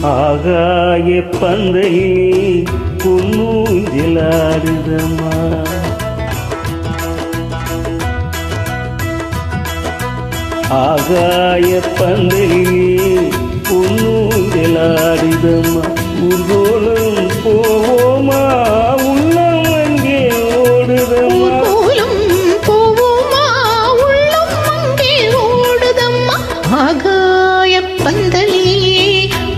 ஆகாய பந்தையில் பொன்னூஞ்சலாடுதம்மா. ஆகாய பந்தையில் பொன்னூஞ்சலாடுதம்மா. ஊர்கோலம் போவோமா உள்ளம் அங்கே ஓடுதம்மா. ஆகாய பந்தலே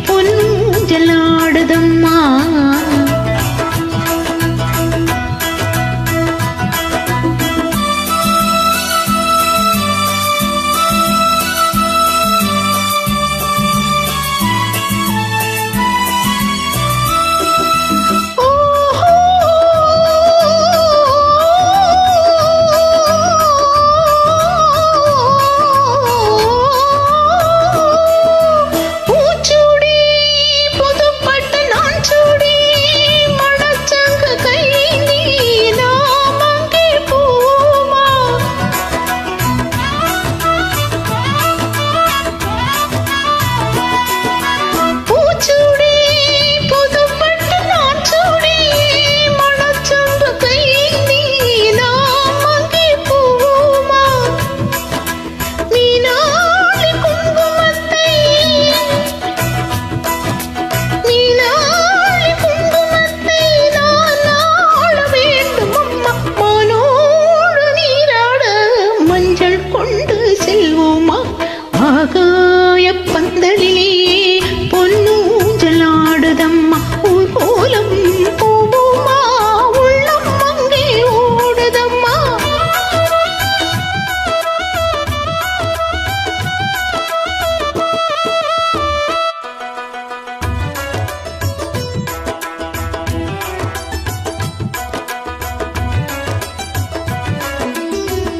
பொன்னூஞ்சலாடுதம்மா. ஆகாய பந்தலிலே பொன்னூஞ்சலாடுதம்மா. ஊர்கோலம் போவோமா உள்ளம் அங்கே ஓடுதம்மா.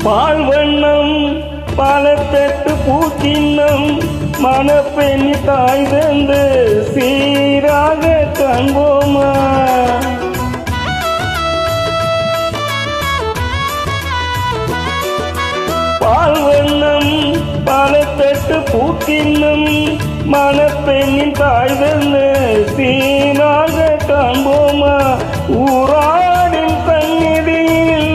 பால் வண்ணம் பலத்தட்டு பூச்சின்னம் மணப்பெண் தாய் தந்து சீராக காண்போமா. பால் வண்ணம் பலத்தட்டு பூச்சின்னம் மணப்பெண்ணின் தாய் தந்து சீராக காண்போமா. ஊராடின் சந்நிதியில்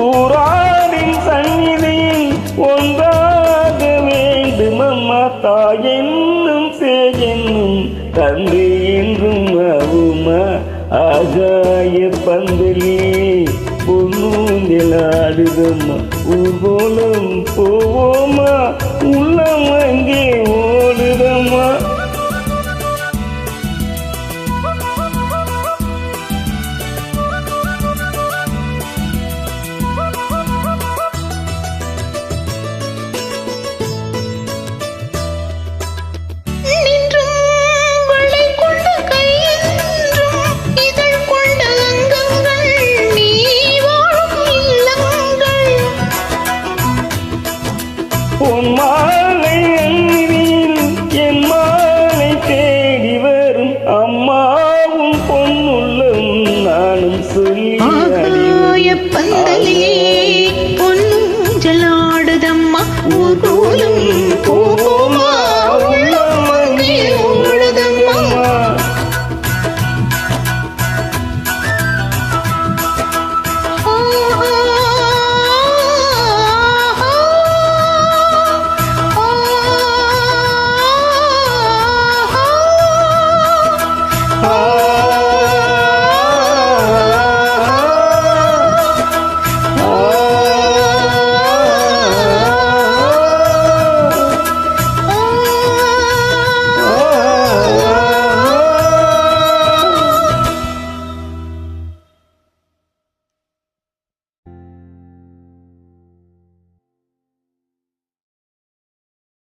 ஊராடின் சந்நிதியில் ஒன்றாக வேண்டுமம்மா. தாயென்னும் சேயென்னும் தந்தை என்றும் அவுமா. ஆகாய பந்தலே பொன்னூஞ்சலாடுதம்மா. ஊர்கோலம் போவோமா உள்ளம் அங்கே ஓடுதம்மா.